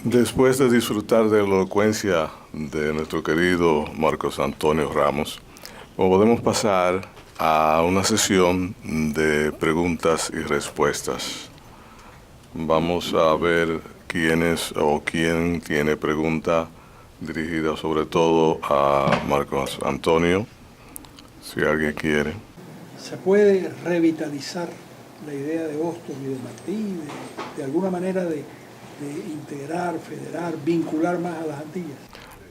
Después de disfrutar de la elocuencia de nuestro querido Marcos Antonio Ramos, podemos pasar a una sesión de preguntas y respuestas. Vamos a ver quién tiene pregunta dirigida sobre todo a Marcos Antonio, si alguien quiere. ¿Se puede revitalizar la idea de Hostos y de Martí, de alguna manera de integrar, federar, vincular más a las Antillas?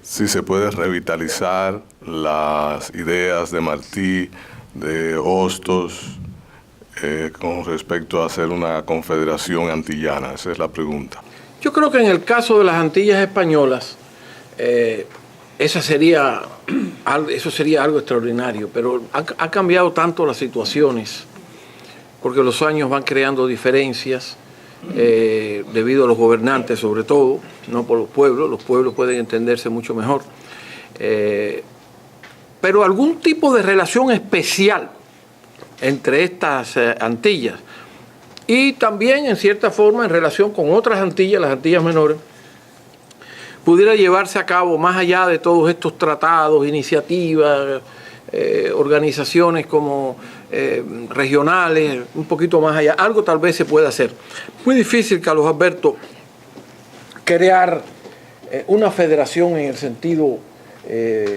Sí, se puede revitalizar las ideas de Martí, de Hostos, con respecto a hacer una confederación antillana. Esa es la pregunta. Yo creo que en el caso de las Antillas españolas, eso sería algo extraordinario, pero ha cambiado tanto las situaciones, porque los años van creando diferencias, debido a los gobernantes sobre todo, no por los pueblos pueden entenderse mucho mejor, pero algún tipo de relación especial entre estas Antillas y también en cierta forma en relación con otras Antillas, las Antillas menores, pudiera llevarse a cabo más allá de todos estos tratados, iniciativas, organizaciones como regionales, un poquito más allá, algo tal vez se pueda hacer. Muy difícil, Carlos Alberto, crear una federación en el sentido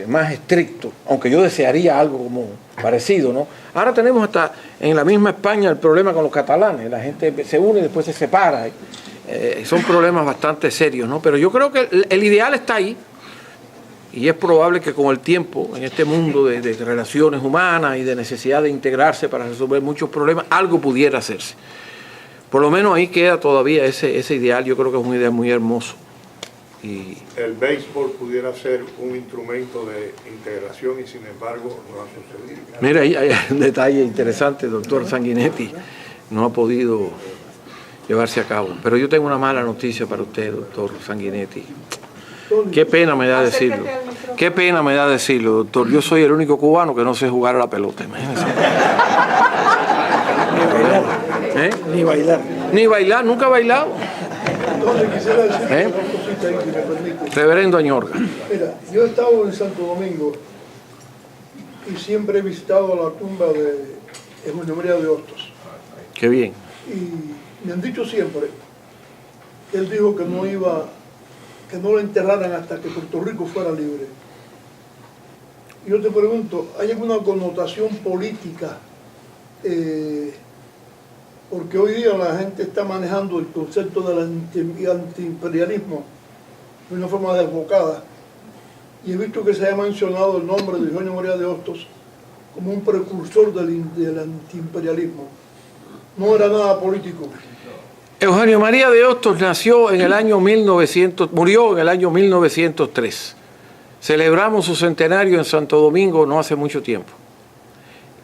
más estricto, aunque yo desearía algo como parecido, ¿no? Ahora tenemos hasta en la misma España el problema con los catalanes, la gente se une y después se separa, son problemas bastante serios, ¿no? Pero yo creo que el ideal está ahí. Y es probable que con el tiempo, en este mundo de relaciones humanas y de necesidad de integrarse para resolver muchos problemas, algo pudiera hacerse. Por lo menos ahí queda todavía ese ideal, yo creo que es un ideal muy hermoso. Y el béisbol pudiera ser un instrumento de integración y sin embargo no ha sucedido. Mira, ahí hay un detalle interesante, el doctor Sanguinetti no ha podido llevarse a cabo. Pero yo tengo una mala noticia para usted, doctor Sanguinetti. Qué pena me da decirlo. Qué pena me da decirlo, doctor. Yo soy el único cubano que no sé jugar a la pelota, imagínense. Ni bailar. Ni bailar, nunca he bailado. Entonces quisiera decir una cosita ahí, si me permite. Reverendo Añorga. Mira, yo he estado en Santo Domingo y siempre he visitado la tumba de Eugenio María de Hostos. Qué bien. Y me han dicho siempre que él dijo que no lo enterraran hasta que Puerto Rico fuera libre. Y yo te pregunto, ¿hay alguna connotación política? Porque hoy día la gente está manejando el concepto del antiimperialismo de una forma desbocada. Y he visto que se ha mencionado el nombre de Eugenio María de Hostos como un precursor del antiimperialismo. No era nada político. Eugenio María de Hostos nació en el año 1900, murió en el año 1903. Celebramos su centenario en Santo Domingo no hace mucho tiempo.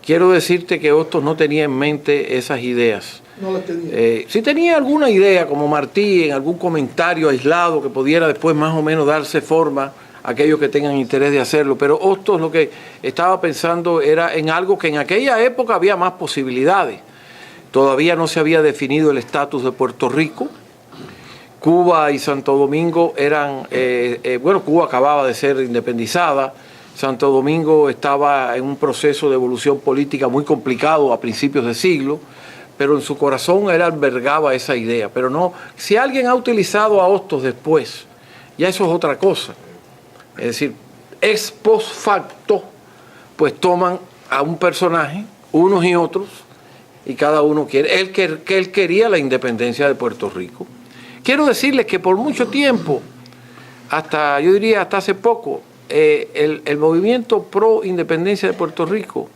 Quiero decirte que Hostos no tenía en mente esas ideas. No las tenía. Sí tenía alguna idea, como Martí, en algún comentario aislado que pudiera después más o menos darse forma a aquellos que tengan interés de hacerlo, pero Hostos lo que estaba pensando era en algo que en aquella época había más posibilidades. Todavía no se había definido el estatus de Puerto Rico. Cuba y Santo Domingo eran, Cuba acababa de ser independizada. Santo Domingo estaba en un proceso de evolución política muy complicado a principios de siglo, pero en su corazón él albergaba esa idea. Pero no, si alguien ha utilizado a Hostos después, ya eso es otra cosa. Es decir, ex post facto, pues toman a un personaje, unos y otros, y cada uno quiere. Él quería la independencia de Puerto Rico. Quiero decirles que por mucho tiempo, yo diría hasta hace poco, el movimiento pro independencia de Puerto Rico,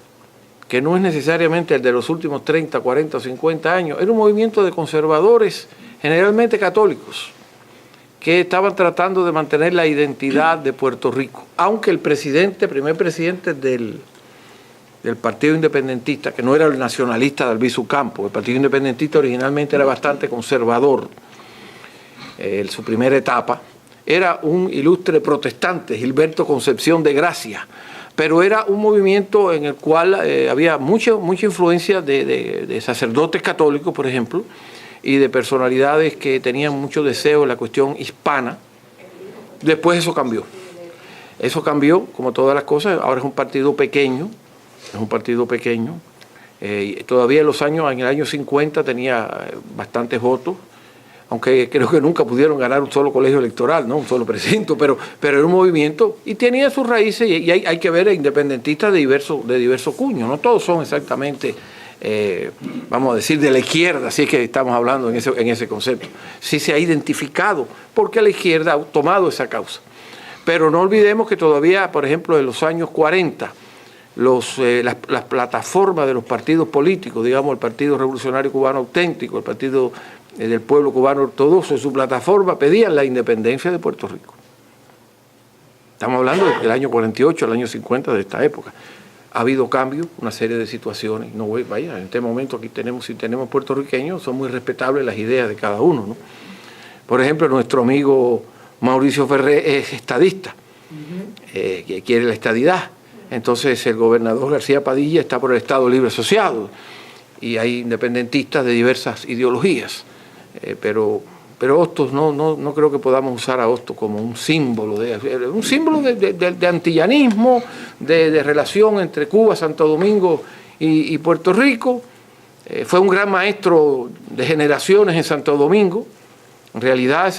que no es necesariamente el de los últimos 30, 40 o 50 años, era un movimiento de conservadores, generalmente católicos, que estaban tratando de mantener la identidad de Puerto Rico. Aunque el primer presidente del Partido Independentista, que no era el nacionalista de Albizu Campos, el Partido Independentista originalmente era bastante conservador, su primera etapa, era un ilustre protestante, Gilberto Concepción de Gracia, pero era un movimiento en el cual había mucha influencia de sacerdotes católicos, por ejemplo, y de personalidades que tenían mucho deseo en la cuestión hispana. Después eso cambió. Eso cambió, como todas las cosas. Ahora es un partido pequeño. Es un partido pequeño. Todavía en el año 50 tenía bastantes votos, aunque creo que nunca pudieron ganar un solo colegio electoral, ¿no? Un solo precinto, pero era un movimiento y tenía sus raíces y hay que ver a independentistas de diverso cuño. No todos son exactamente, vamos a decir, de la izquierda, si es que estamos hablando en ese concepto. Sí se ha identificado porque la izquierda ha tomado esa causa. Pero no olvidemos que todavía, por ejemplo, en los años 40, las plataformas de los partidos políticos, digamos el Partido Revolucionario Cubano Auténtico, el Partido del Pueblo Cubano Ortodoxo, en su plataforma pedían la independencia de Puerto Rico. Estamos hablando del año 48, al año 50 de esta época. Ha habido cambios, una serie de situaciones. Vaya, en este momento aquí si tenemos puertorriqueños, son muy respetables las ideas de cada uno, ¿no? Por ejemplo, nuestro amigo Mauricio Ferré es estadista, que quiere la estadidad. Entonces el gobernador García Padilla está por el Estado Libre Asociado y hay independentistas de diversas ideologías, pero Hostos no creo que podamos usar a Hostos como un símbolo de antillanismo, de relación entre Cuba, Santo Domingo y Puerto Rico. Fue un gran maestro de generaciones en Santo Domingo. En realidad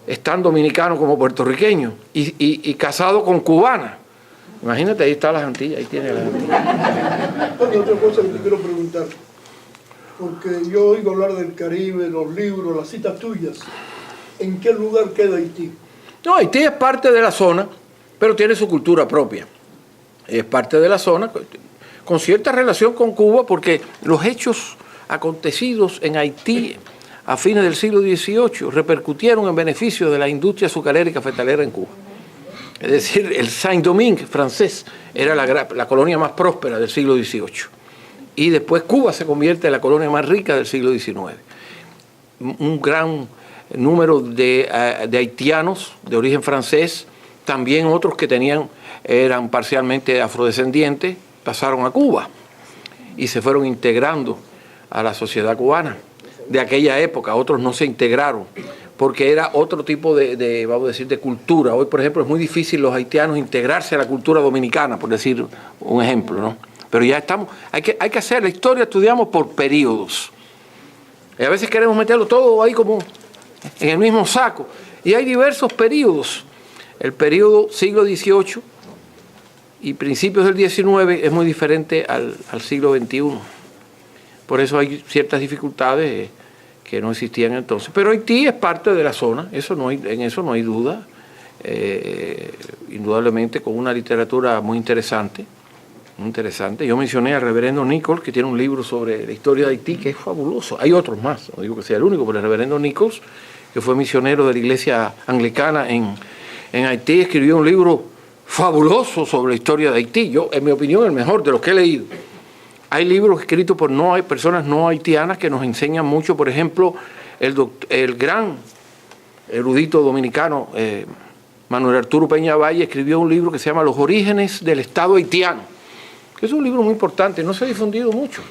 es tan dominicano como puertorriqueño y casado con cubana. Imagínate, ahí está las Antillas, ahí tiene las Antillas. Tony, otra cosa que te quiero preguntar, porque yo oigo hablar del Caribe, los libros, las citas tuyas. ¿En qué lugar queda Haití? No, Haití es parte de la zona, pero tiene su cultura propia. Es parte de la zona, con cierta relación con Cuba, porque los hechos acontecidos en Haití a fines del siglo XVIII repercutieron en beneficio de la industria azucarera y cafetalera en Cuba. Es decir, el Saint-Domingue francés era la colonia más próspera del siglo XVIII. Y después Cuba se convierte en la colonia más rica del siglo XIX. Un gran número de haitianos de origen francés, también otros que eran parcialmente afrodescendientes, pasaron a Cuba y se fueron integrando a la sociedad cubana de aquella época. Otros no se integraron porque era otro tipo vamos a decir, de cultura. Hoy, por ejemplo, es muy difícil los haitianos integrarse a la cultura dominicana, por decir un ejemplo, ¿no? Pero ya estamos, hay que hacer la historia, estudiamos por periodos. Y a veces queremos meterlo todo ahí como en el mismo saco. Y hay diversos periodos. El periodo siglo XVIII y principios del XIX es muy diferente al siglo XXI. Por eso hay ciertas dificultades que no existían entonces. Pero Haití es parte de la zona, en eso no hay duda. Indudablemente con una literatura muy interesante. Yo mencioné al reverendo Nichols, que tiene un libro sobre la historia de Haití, que es fabuloso. Hay otros más, no digo que sea el único, pero el reverendo Nichols, que fue misionero de la iglesia anglicana en Haití, escribió un libro fabuloso sobre la historia de Haití. Yo, en mi opinión, el mejor de los que he leído. Hay libros escritos por personas no haitianas que nos enseñan mucho. Por ejemplo, el gran erudito dominicano Manuel Arturo Peña Valle escribió un libro que se llama Los orígenes del Estado haitiano, que es un libro muy importante. No se ha difundido mucho,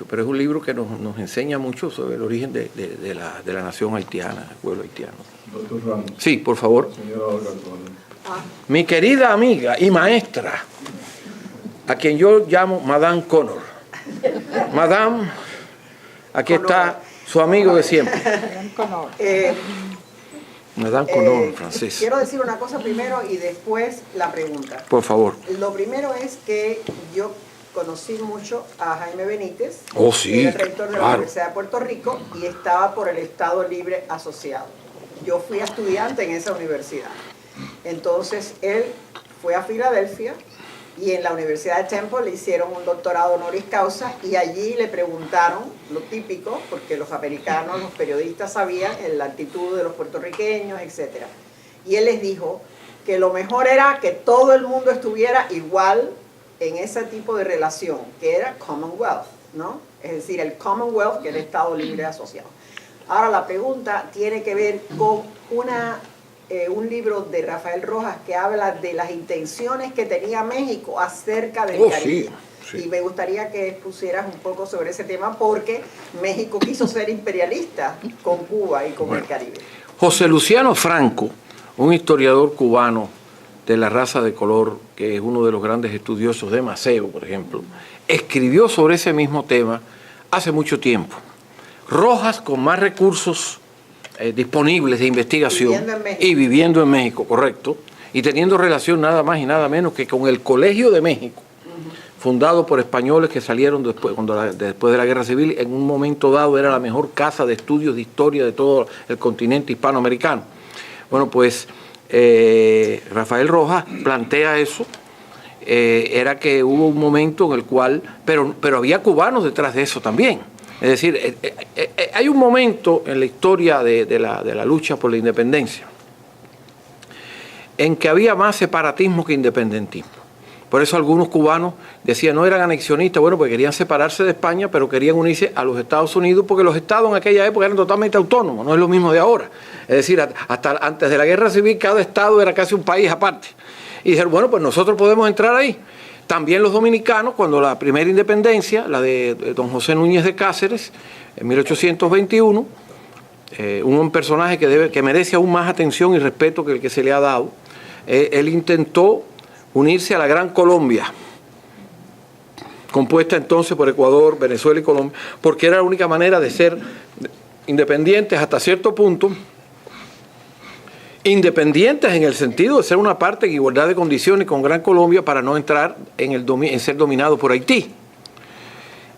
pero es un libro que nos enseña mucho sobre el origen de la nación haitiana, del pueblo haitiano. Doctor Ramos. Sí, por favor. Señora Olga Antonio. Mi querida amiga y maestra, a quien yo llamo Madame Connor. Madame, aquí está su amigo de siempre. Madame Connor, en francés. Quiero decir una cosa primero y después la pregunta. Por favor. Lo primero es que yo conocí mucho a Jaime Benítez, oh, sí, que era el rector de la claro. Universidad de Puerto Rico y estaba por el Estado Libre Asociado. Yo fui estudiante en esa universidad. Entonces él fue a Filadelfia y en la Universidad de Temple le hicieron un doctorado honoris causa y allí le preguntaron lo típico, porque los americanos, los periodistas sabían la actitud de los puertorriqueños, etc. Y él les dijo que lo mejor era que todo el mundo estuviera igual en ese tipo de relación, que era Commonwealth, ¿no? Es decir, el Commonwealth, que es el Estado Libre Asociado. Ahora la pregunta tiene que ver con un libro de Rafael Rojas que habla de las intenciones que tenía México acerca del Caribe. Y me gustaría que pusieras un poco sobre ese tema porque México quiso ser imperialista con Cuba y con el Caribe. José Luciano Franco, un historiador cubano de la raza de color, que es uno de los grandes estudiosos de Maceo, por ejemplo, escribió sobre ese mismo tema hace mucho tiempo. Rojas, con más recursos disponibles de investigación y viviendo en México, correcto, y teniendo relación nada más y nada menos que con el Colegio de México, fundado por españoles que salieron después de la Guerra Civil. En un momento dado era la mejor casa de estudios de historia de todo el continente hispanoamericano. Bueno, pues Rafael Rojas plantea eso. Era que hubo un momento en el cual, pero había cubanos detrás de eso también. Es decir, hay un momento en la historia de la lucha por la independencia en que había más separatismo que independentismo. Por eso algunos cubanos decían, no eran anexionistas, bueno, porque querían separarse de España, pero querían unirse a los Estados Unidos, porque los estados en aquella época eran totalmente autónomos, no es lo mismo de ahora. Es decir, hasta antes de la Guerra Civil, cada estado era casi un país aparte. Y dijeron, bueno, pues nosotros podemos entrar ahí. También los dominicanos, cuando la primera independencia, la de don José Núñez de Cáceres, en 1821, un personaje que merece aún más atención y respeto que el que se le ha dado, él intentó unirse a la Gran Colombia, compuesta entonces por Ecuador, Venezuela y Colombia, porque era la única manera de ser independientes hasta cierto punto, independientes en el sentido de ser una parte en igualdad de condiciones con Gran Colombia para no entrar en ser dominados por Haití.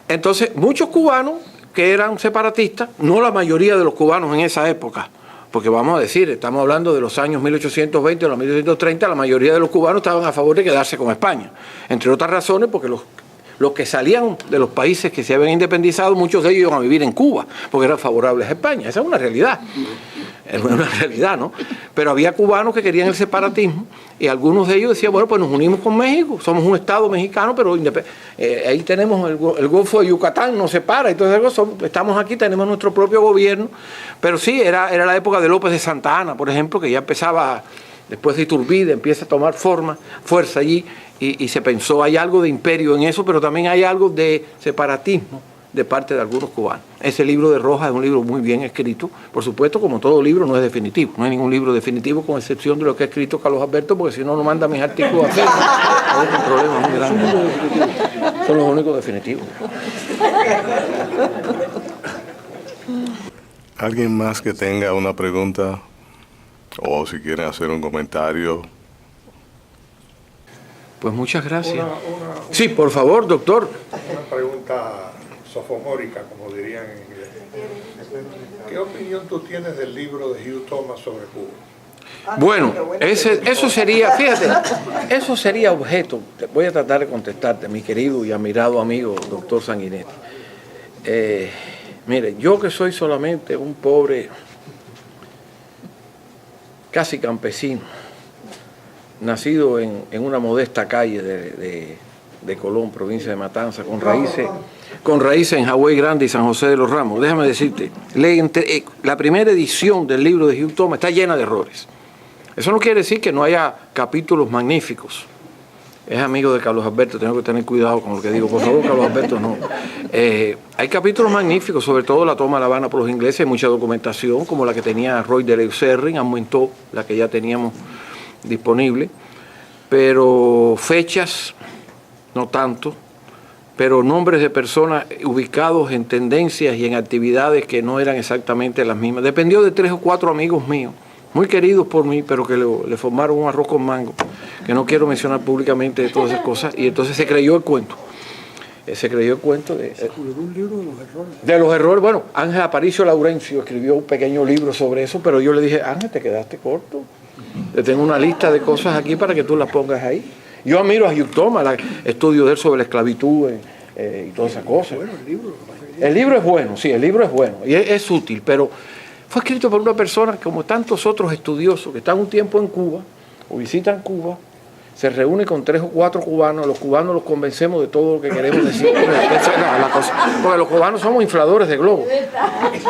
Entonces, muchos cubanos que eran separatistas, no la mayoría de los cubanos en esa época, porque vamos a decir, estamos hablando de los años 1820 o los 1830, la mayoría de los cubanos estaban a favor de quedarse con España. Entre otras razones, porque los que salían de los países que se habían independizado, muchos de ellos iban a vivir en Cuba, porque eran favorables a España. Esa es una realidad. Es una realidad, ¿no? Pero había cubanos que querían el separatismo y algunos de ellos decían, bueno, pues nos unimos con México, somos un estado mexicano, pero ahí tenemos el Golfo de Yucatán, nos separa y todo eso, estamos aquí, tenemos nuestro propio gobierno. Pero sí, era la época de López de Santa Anna, por ejemplo, que ya empezaba, después de Iturbide, empieza a tomar fuerza allí y se pensó, hay algo de imperio en eso, pero también hay algo de separatismo de parte de algunos cubanos. Ese libro de Rojas es un libro muy bien escrito. Por supuesto, como todo libro, no es definitivo. No hay ningún libro definitivo, con excepción de lo que ha escrito Carlos Alberto, porque si no, no manda mis artículos a hacer. Es un problema muy grande. Son los únicos definitivos. ¿Alguien más que tenga una pregunta? O si quieren hacer un comentario. Pues muchas gracias. Sí, por favor, doctor. Una pregunta sofomórica, como dirían en inglés. ¿Qué opinión tú tienes del libro de Hugh Thomas sobre Cuba? Bueno, eso sería, fíjate, eso sería objeto. Voy a tratar de contestarte, mi querido y admirado amigo, doctor Sanguinetti. Mire, yo que soy solamente un pobre, casi campesino, nacido en una modesta calle de Colón, provincia de Matanza, con raíces en Hawái Grande y San José de los Ramos. Déjame decirte, la primera edición del libro de Hugh Thomas está llena de errores. Eso no quiere decir que no haya capítulos magníficos. Es amigo de Carlos Alberto, tengo que tener cuidado con lo que digo. Por favor, Carlos Alberto, no. Hay capítulos magníficos, sobre todo la toma de La Habana por los ingleses, hay mucha documentación, como la que tenía Roy de Leuserrin, aumentó la que ya teníamos disponible, pero fechas, no tanto, pero nombres de personas ubicados en tendencias y en actividades que no eran exactamente las mismas. Dependió de 3 o 4 amigos míos, muy queridos por mí, pero que le formaron un arroz con mango, que no quiero mencionar públicamente de todas esas cosas, y entonces se creyó el cuento. Se creyó el cuento de un libro de los errores. De los errores. Bueno, Ángel Aparicio Laurencio escribió un pequeño libro sobre eso, pero yo le dije, Ángel, te quedaste corto. Le tengo una lista de cosas aquí para que tú las pongas ahí. Yo admiro a Hugh Thomas, estudio de él sobre la esclavitud y todas esas cosas. Bueno, el libro es bueno, sí, el libro es bueno y es útil, pero fue escrito por una persona como tantos otros estudiosos que están un tiempo en Cuba o visitan Cuba, se reúne con 3 o 4 cubanos, los cubanos los convencemos de todo lo que queremos decir. Porque los cubanos somos infladores de globos,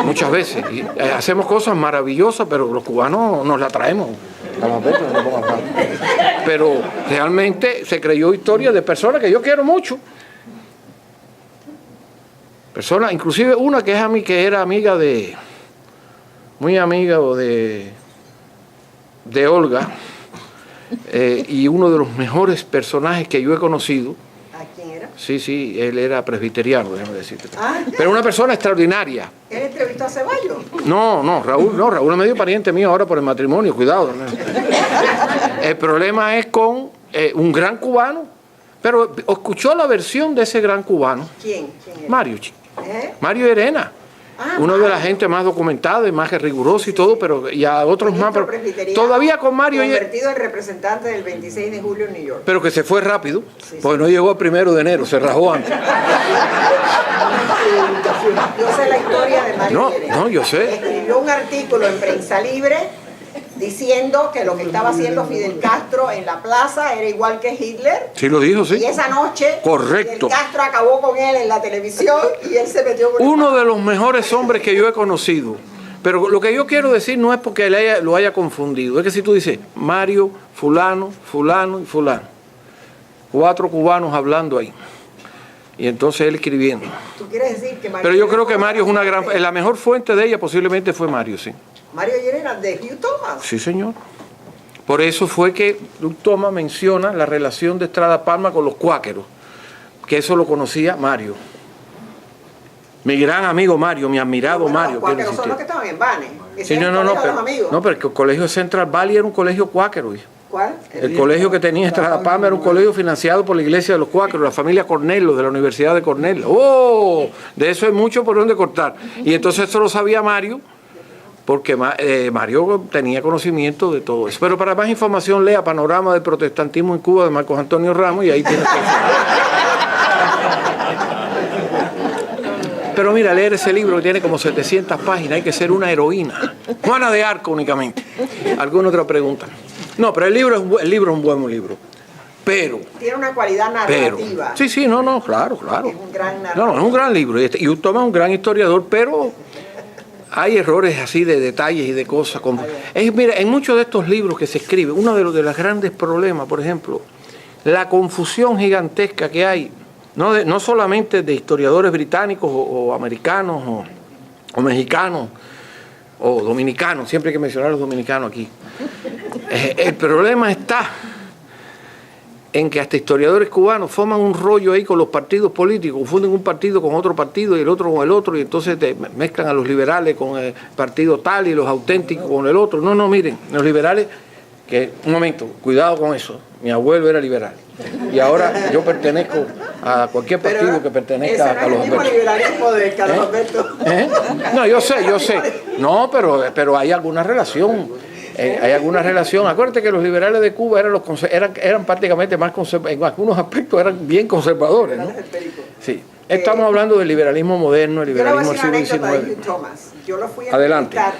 muchas veces, y hacemos cosas maravillosas, pero los cubanos nos la traemos. Pero realmente se creyó historia de personas que yo quiero mucho, Personas, inclusive una que es que era amiga muy amiga de Olga, y uno de los mejores personajes que yo he conocido. ¿A quién era? Sí, él era presbiteriano, déjame decirte. Pero una persona extraordinaria. ¿Él entrevistó a Ceballos? No, Raúl es medio pariente mío ahora por el matrimonio, cuidado. El problema es con un gran cubano, pero escuchó la versión de ese gran cubano. ¿Quién era? Mario, Mario Herena. Uno de la gente más documentada y más riguroso y todo, pero y a otros más. Pero todavía con Mario. Convertido en representante del 26 de julio en New York. Pero que se fue rápido, porque no llegó el 1 de enero, se rajó antes. Yo sé la historia de Mario Herena. No, yo sé. Escribió un artículo en Prensa Libre diciendo que lo que estaba haciendo Fidel Castro en la plaza era igual que Hitler. Sí, lo dijo, sí. Y esa noche, correcto, Fidel Castro acabó con él en la televisión y él se metió con uno de los mejores hombres que yo he conocido. Pero lo que yo quiero decir no es porque lo haya confundido. Es que si tú dices Mario, fulano y fulano. 4 cubanos hablando ahí. Y entonces él escribiendo. ¿Tú quieres decir que Mario? Pero yo creo que Mario es la mejor fuente de ella posiblemente fue Mario, sí. Mario Herena de Hugh Thomas. Sí, señor. Por eso fue que Hugh Thomas menciona la relación de Estrada Palma con los cuáqueros, que eso lo conocía Mario. Mi gran amigo Mario, mi admirado Mario. Los cuáqueros son los que estaban en Bane. Sí, pero el colegio Central Valley era un colegio cuáquero. ¿Cuál? El colegio que tenía Estrada Palma era un colegio financiado por la iglesia de los cuáqueros, la familia Cornelio, de la Universidad de Cornell. ¡Oh! De eso hay mucho por donde cortar. Y entonces esto lo sabía Mario, porque Mario tenía conocimiento de todo eso. Pero para más información lea Panorama del Protestantismo en Cuba de Marcos Antonio Ramos y ahí tiene todo. Pero mira, leer ese libro que tiene como 700 páginas, hay que ser una heroína. Juana de Arco únicamente. ¿Alguna otra pregunta? No, pero el libro es un buen libro. Pero... tiene una cualidad narrativa. Sí, claro. Es un gran narrador. No, es un gran libro. Y Hugh Thomas es un gran historiador, pero hay errores así de detalles y de cosas. Mira, en muchos de estos libros que se escriben, uno de los grandes problemas, por ejemplo, la confusión gigantesca que hay, no solamente de historiadores británicos o americanos o mexicanos o dominicanos, siempre hay que mencionar a los dominicanos aquí. El problema está en que hasta historiadores cubanos forman un rollo ahí con los partidos políticos, confunden un partido con otro partido y el otro con el otro, y entonces mezclan a los liberales con el partido tal y los auténticos con el otro. No, miren, los liberales, un momento, cuidado con eso, mi abuelo era liberal y ahora yo pertenezco a cualquier partido que pertenezca a Carlos Alberto. ¿Es el mismo liberalismo de Carlos Alberto? No, yo sé. No, pero hay alguna relación. Acuérdate que los liberales de Cuba eran prácticamente más conservadores, en algunos aspectos eran bien conservadores, ¿no? Sí. Estamos hablando del liberalismo moderno, el liberalismo del siglo XIX. Yo lo fui a entrevistar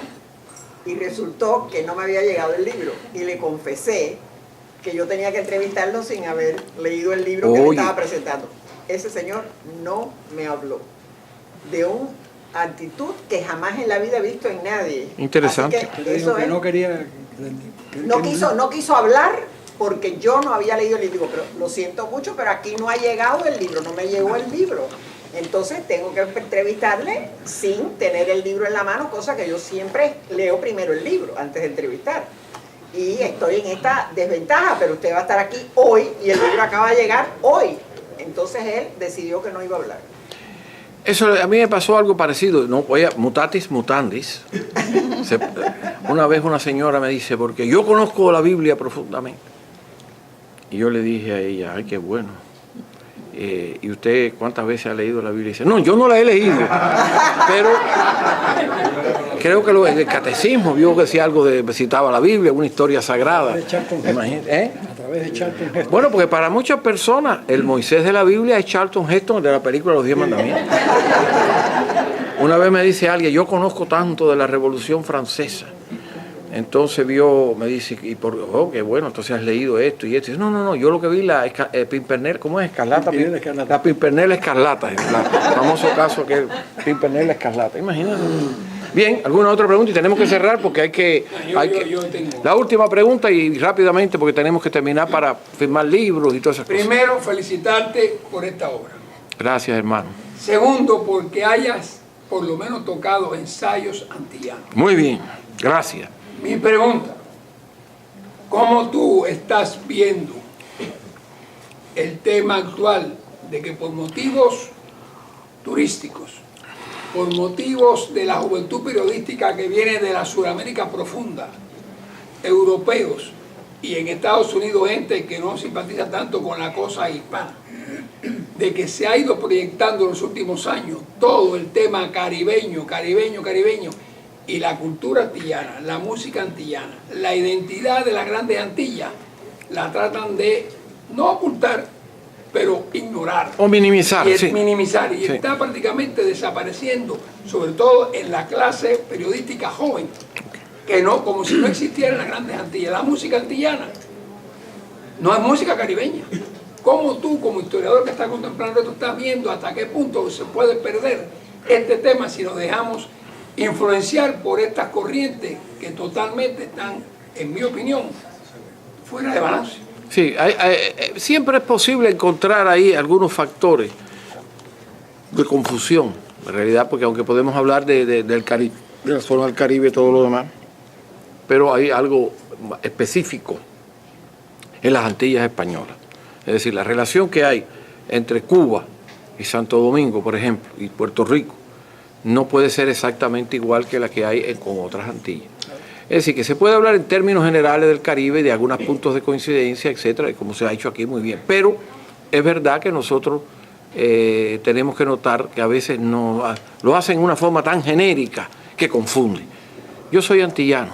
y resultó que no me había llegado el libro y le confesé que yo tenía que entrevistarlo sin haber leído el libro que me estaba presentando. Ese señor no me habló de una actitud que jamás en la vida he visto en nadie. Interesante. Eso es, no quiso hablar porque yo no había leído el libro, pero lo siento mucho, pero aquí no ha llegado el libro, no me llegó el libro. Entonces tengo que entrevistarle sin tener el libro en la mano, cosa que yo siempre leo primero el libro antes de entrevistar. Y estoy en esta desventaja, pero usted va a estar aquí hoy y el libro acaba de llegar hoy. Entonces él decidió que no iba a hablar. Eso a mí me pasó algo parecido, no voy a mutatis mutandis. Una vez una señora me dice, porque yo conozco la Biblia profundamente. Y yo le dije a ella, ay, qué bueno. ¿Y usted cuántas veces ha leído la Biblia? Y dice, no, yo no la he leído. Pero creo que el catecismo vio que decía algo citaba la Biblia, una historia sagrada. A través de Charlton Heston. Bueno, porque para muchas personas el Moisés de la Biblia es Charlton Heston, de la película Los 10 Mandamientos. Una vez me dice alguien, yo conozco tanto de la Revolución Francesa. Entonces me dice, qué bueno, entonces has leído esto y esto. Y dice, no, yo lo que vi la Pimpernel, ¿cómo es? Escarlata. La Pimpernel Escarlata, el famoso caso que es Pimpernel Escarlata. Imagínate. Bien, ¿alguna otra pregunta? Y tenemos que cerrar porque hay que... La última pregunta y rápidamente porque tenemos que terminar para firmar libros y todas esas cosas. Primero, felicitarte por esta obra. Gracias, hermano. Segundo, porque hayas por lo menos tocado ensayos antillanos. Muy bien, gracias. Mi pregunta, ¿cómo tú estás viendo el tema actual de que por motivos turísticos, por motivos de la juventud periodística que viene de la Sudamérica profunda, europeos y en Estados Unidos gente que no simpatiza tanto con la cosa hispana, de que se ha ido proyectando en los últimos años todo el tema caribeño, y la cultura antillana, la música antillana, la identidad de las grandes Antillas, la tratan de no ocultar, pero ignorar. O minimizar, y sí. minimizar, y Sí. está prácticamente desapareciendo, sobre todo en la clase periodística joven, que no, como si no existieran las grandes Antillas. La música antillana no es música caribeña. ¿Cómo tú, como historiador que está contemplando esto, estás viendo hasta qué punto se puede perder este tema si nos dejamos influenciar por estas corrientes que totalmente están, en mi opinión, fuera de balance? Sí, siempre es posible encontrar ahí algunos factores de confusión, en realidad, porque aunque podemos hablar del Caribe, de la zona del Caribe y todo lo demás, pero hay algo específico en las Antillas españolas. Es decir, la relación que hay entre Cuba y Santo Domingo, por ejemplo, y Puerto Rico, no puede ser exactamente igual que la que hay con otras Antillas. Es decir, que se puede hablar en términos generales del Caribe, de algunos puntos de coincidencia, etcétera, como se ha hecho aquí muy bien. Pero es verdad que nosotros tenemos que notar que a veces lo hacen de una forma tan genérica que confunde. Yo soy antillano.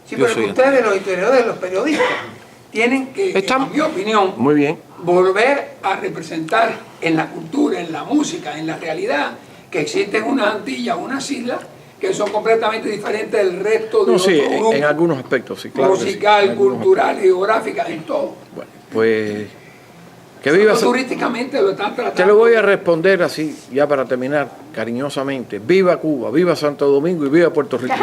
Sí, pero ustedes, los historiadores, los periodistas, tienen que, en mi opinión, muy bien, volver a representar en la cultura, en la música, en la realidad, que existen unas Antillas, unas islas, que son completamente diferentes del resto de sí, otros grupos. En algunos aspectos, sí, claro. Musical, sí, cultural, geográfica, en todo. Bueno, pues que viva. Turísticamente lo están tratando. Te lo voy a responder así, ya para terminar, cariñosamente. Viva Cuba, viva Santo Domingo y viva Puerto Rico.